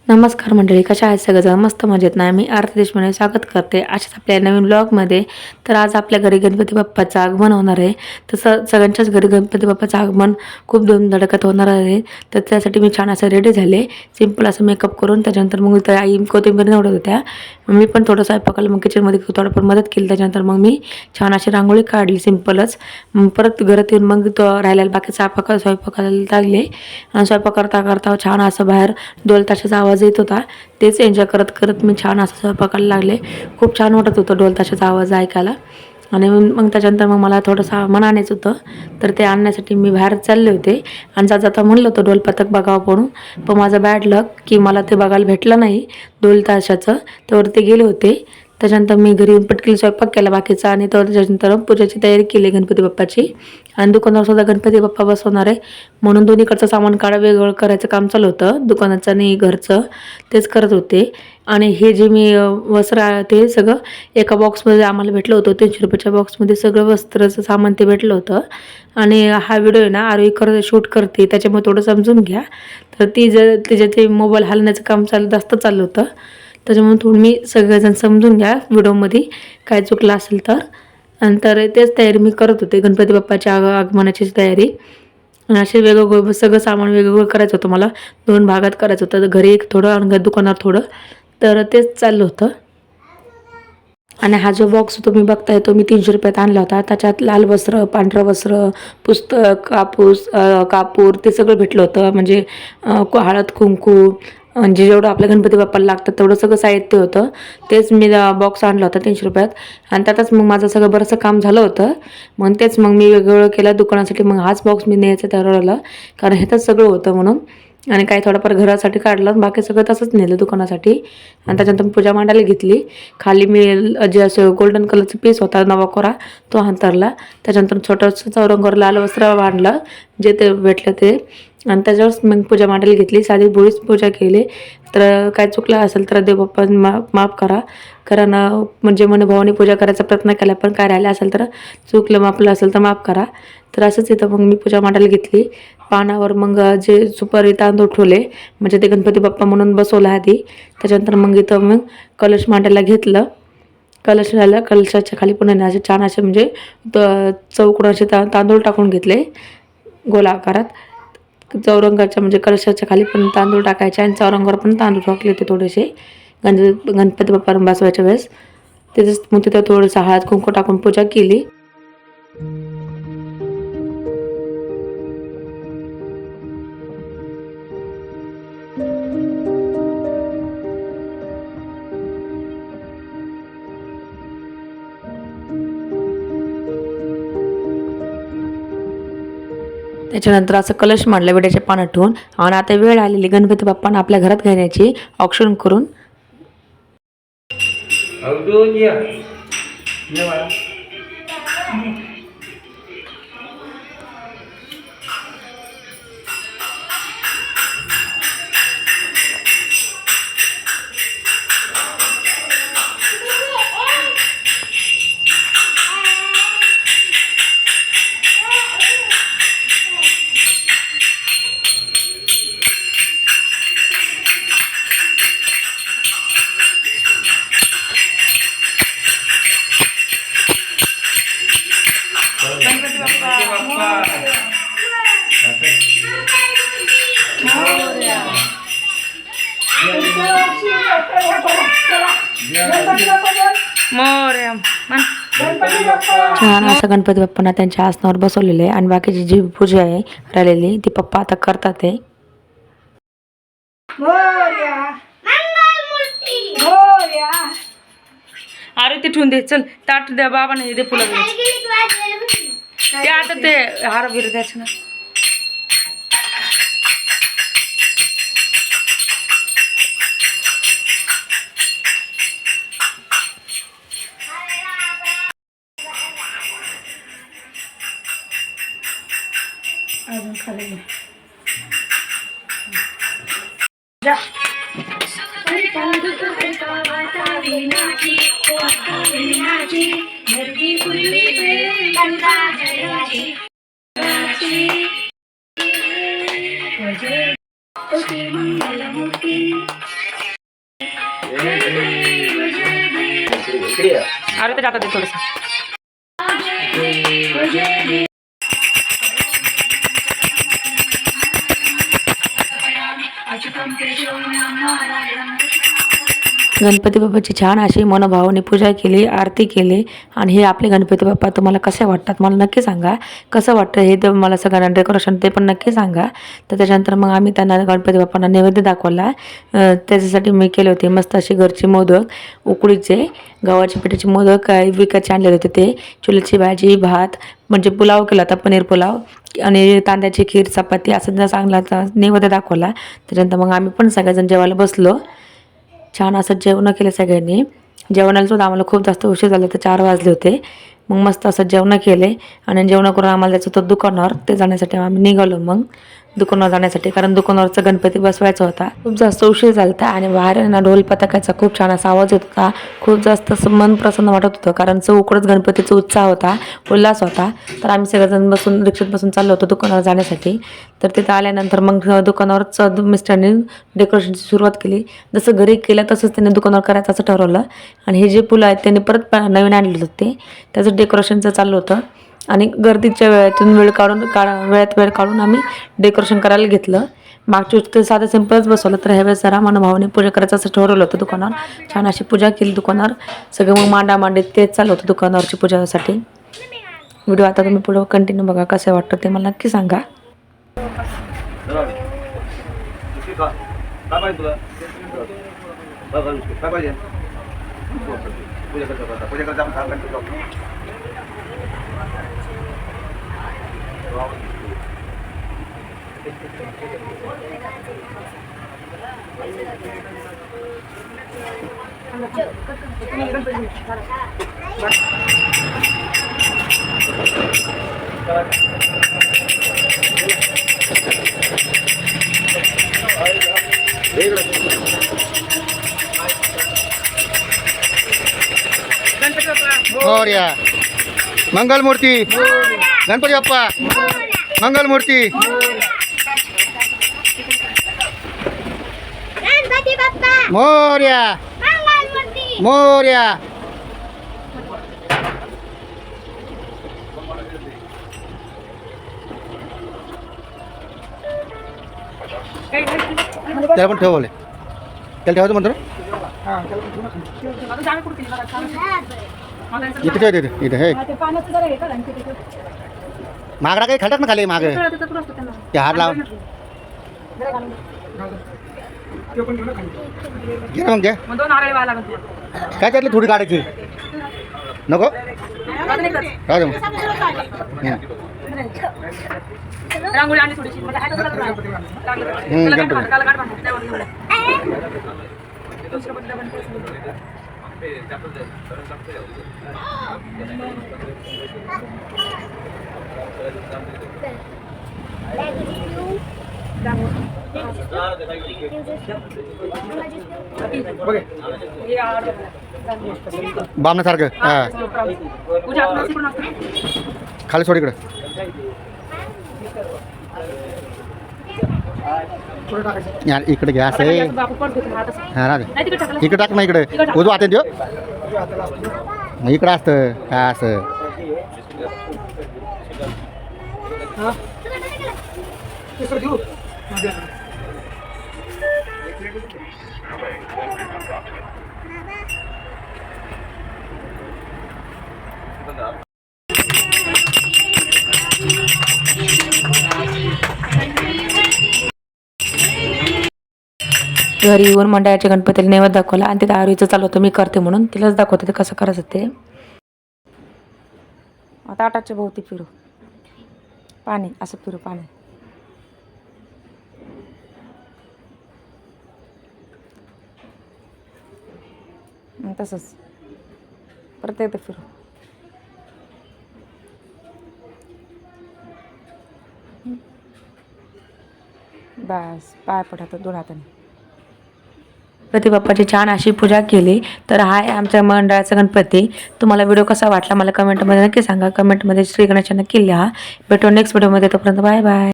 नमस्कार मंडळी, कशा आहेत सगळेजण? मस्त मजेत ना. मी आरती देशमुख स्वागत करते अशाच आपल्या नवीन ब्लॉगमध्ये. तर आज आपल्या घरी गणपती बाप्पाचं आगमन होणार आहे. तसं सगळ्यांच्याच घरी गणपती बाप्पाचं आगमन खूप धूमधडकात होणार आहे. तर त्यासाठी मी छान असं रेडी झाले, सिंपल असं मेकअप करून. त्याच्यानंतर मग तर आई कोथिंबीर निवडत होत्या, मी पण थोडं स्वयंपाकाला मग किचनमध्ये थोडंफार मदत केली. त्याच्यानंतर मग मी छान अशी रांगोळी काढली सिंपलच. मग परत घरात येऊन मग तो राहिलेला बाकी स्वयंपाकाला लागले. आणि स्वयंपाक करता करता छान असं बाहेर ढोल ताशाचा आवाज येत होता. तेच एन्जॉय करत करत मी छान असं स्वयंपाकाला लागले. खूप छान वाटत होतं ढोल ताशाचा आवाज ऐकायला. आणि मग त्याच्यानंतर मग मला थोडंसं सामान आणायचं होतं, तर ते आणण्यासाठी मी बाहेर चालले होते. आणि जाता म्हणलं होतं ढोल पथक बघावं म्हणून, पण माझं बॅड लक की मला ते बघायला भेटलं नाही ढोल ताशाचं. त्यावर ते गेले होते. त्याच्यानंतर मी घरी येऊन पटकन स्वयंपाक केला बाकीचा, आणि त्याच्यानंतर पूजेची तयारी केली गणपती बाप्पाची. आणि दुकानावर सुद्धा गणपती बाप्पा बसवणार आहे म्हणून दोन्हीकडचं सामान काढा वेगळं करायचं काम चालू होतं. दुकानाचं आणि घरचं तेच करत होते. आणि हे जे मी वस्त्र ते सगळं एका बॉक्समध्ये आम्हाला भेटलं होतं. 300 रुपयाच्या बॉक्समध्ये सगळं वस्त्राचं सामान ते भेटलं होतं. आणि हा व्हिडिओ आहे ना आरोही शूट करते, त्याच्यामुळे थोडं समजून घ्या. तर ती तिच्या ते मोबाईल हलण्याचं काम जास्त चाललं होतं, त्याच्यामुळे थोडं मी सगळेजण समजून घ्या व्हिडिओमध्ये काय चुकलं असेल तर. नंतर तेच तयारी मी करत होते, गणपती बाप्पाच्या आगमनाची तयारी. आणि असे वेगवेगळं सगळं सामान वेगवेगळं करायचं होतं मला. 2 भागात करायचं होतं, तर घरी एक थोडं आणि दुकानात थोडं. तर तेच चाललं होतं. आणि हा जो बॉक्स तुम्ही बघताय तो मी 300 रुपयात आणला होता. त्याच्यात लाल वस्त्र, पांढरं वस्त्र, पुस्तक, कापूर ते सगळं भेटलं होतं. म्हणजे हळद कुंकू, म्हणजे जेवढं आपल्या गणपती बाप्पाला लागतं तेवढं सगळं साहित्य होतं. तेच मी बॉक्स आणला होता 300 रुपयात. आणि त्यातच मग माझं सगळं बरंचसं काम झालं होतं. मग तेच मग मी वेगवेगळं केलं दुकानासाठी. मग हाच बॉक्स मी न्यायचं ठरवलं, कारण ह्यातच सगळं होतं म्हणून. आणि काही थोडंफार घरासाठी काढलं, बाकी सगळं तसंच नेलं दुकानासाठी. आणि त्याच्यानंतर पूजा मांडायला घेतली. खाली मी जे असं गोल्डन कलरचा पीस होता नवाकोरा तो अंतरला. त्याच्यानंतर छोटंसं चौरंगावर लाल वस्त्र बांधलं जे ते भेटलं ते. आणि त्याच्यावरच मग पूजा मांडायला घेतली. साधी भोळीच पूजा केली. तर काय चुकलं असेल तर देवबाप्पा माफ करा, कारण म्हणजे मनोभावाने पूजा करायचा प्रयत्न केला, पण काय राहिलं असेल तर चुकलं मापलं असेल तर माफ करा. तर असंच इथं मग मी पूजा मांडायला घेतली. पानावर मग जे सुपारी तांदूळ ठेवले, म्हणजे ते गणपती बाप्पा म्हणून बसवलं आधी. त्याच्यानंतर मग इथं मग कलश मांडायला घेतलं. कलशाच्या खाली पण असे छान असे म्हणजे चौकोन असे तांदूळ टाकून घेतले गोलाकारात. चौरंगाच्या म्हणजे कलशाच्या खाली पण तांदूळ टाकायचे, आणि चौरंगावर पण तांदूळ टाकले होते थोडेसे गणपती बाप्पा बसवायच्या वेळेस. तिथेच मग तिथं थोडंसं हळद कुंकू टाकून पूजा केली. त्याच्यानंतर असं कलश मांडला विड्याच्या पानात ठेवून. आणि आता वेळ आलेली गणपती बाप्पांना आपल्या घरात घेण्याची ऑप्शन करून. छान असं गणपती बाप्पांना त्यांच्या आसनावर बसवलेलं आहे. आणि बाकीची जी पूजा आहे राहिलेली ती पप्पा आता करतात आहे. अरे ते ठेवून दे, चल ताट द्या बाबा, नाही दे फुलं ते आता ते हार बिर द्यायचं ना. अजून खाली अरे तर जातात थोडंसं. गणपती बाप्पाची छान अशी मनोभावाने पूजा केली, आरती केली. आणि हे आपले गणपती बाप्पा तुम्हाला कसे वाटतात मला नक्की सांगा. कसं वाटतं हे तर मला सगळ्यांना डेकोरेशन ते पण नक्की सांगा. तर त्याच्यानंतर मग आम्ही त्यांना गणपती बाप्पांना नैवेद्य दाखवला. त्याच्यासाठी मी केले होते मस्त अशी घरची मोदक, उकडीचे गव्हाच्या पिठाचे मोदक विकतचे आणलेले होते ते, चुलीची भाजी, भात म्हणजे पुलाव केला होता, पनीर पुलाव आणि तांदळाची खीर, चपाती असं चांगला नैवेद्य दाखवला. त्याच्यानंतर मग आम्ही पण सगळेजण जेवायला बसलो. छान असं जेवण केलं सगळ्यांनी. जेवणाला सुद्धा आम्हाला खूप जास्त उशीर झाला, तर 4 वाजले होते. मग मस्त असं जेवण केले आणि जेवण करून आम्हाला जायचं होतं दुकानावर. ते जाण्यासाठी आम्ही निघालो मग दुकानावर जाण्यासाठी, कारण दुकानावरचा गणपती बसवायचा होता. खूप जास्त उशीर झाला होता आणि बाहेर ना ढोल पथकाचा खूप छान असा आवाज येत होता. खूप जास्त असं मन प्रसन्न वाटत होतं, कारण चौकडच गणपतीचा उत्साह होता, उल्हास होता. तर आम्ही सगळेजण बसून रिक्षात बसून चाललो होतो दुकानावर जाण्यासाठी. तर तिथं आल्यानंतर मग दुकानावरच मिस्टरांनी डेकोरेशनची सुरुवात केली. जसं घरी केलं तसंच त्यांनी दुकानावर करायचं असं ठरवलं. आणि हे जे फुलं आहेत त्यांनी परत नवीन आणलेलं होते, त्याचं डेकोरेशनचं चाललं होतं. आणि गर्दीच्या वेळातून वेळात वेळ काढून आम्ही डेकोरेशन करायला घेतलं. मागच्या वेळेस तर साधं सिंपलच बसवलं, तर ह्यावेळेस जरा मनोभावाने पूजा करायचं असं ठरवलं होतं दुकानावर. छान अशी पूजा केली दुकानावर. सगळं मग मांडामांडीत तेच चालू होतं दुकानावरची पूजासाठी. व्हिडिओ आता तुम्ही पुढं कंटिन्यू बघा, कसं वाटतं ते मला नक्की सांगा. मोरया मंगल मूर्ती, गणपती बाप्पा मंगल मूर्ती. मोरया मोरया. त्याला पण ठेवले, त्याला ठेवायचं म्हणतो ना. इथे ठेव, इथे इथे हे मागडा काही खालतात ना खाली माग ते हार लावून घे ना. मग घ्या काय त्यातली थोडी काढायची नको राहू दे रांगोळी आणि थोडीशी बामण्यासारखं. हां खाली सोड इकडं. यार इकडे गॅस आहे. हां राहते इकडे टाक ना, इकडे उजवा हात देऊ. इकडं असतं काय असं. घरी येऊन मंडळाच्या गणपतीला नैवेद्य दाखवला आणि तिथे आरवीचं चालू होतं, मी करते म्हणून तिलाच दाखवते ते कसं करायचं ते. आता आटाच्या भोवती फिरू, पाणी असं फिरू, पाणी तसंच परत एकदा फिरू. बस पाय पडा दोन हाताने. गणपती बाप्पाची छान अशी पूजा केली. तर हा आहे आमच्या मंडळाचा गणपती. तुम्हाला व्हिडिओ कसा वाटला मला कमेंटमध्ये नक्की सांगा. कमेंटमध्ये श्री गणेशांना नक्की लिहा. भेटू नेक्स्ट व्हिडिओमध्ये, तोपर्यंत बाय बाय.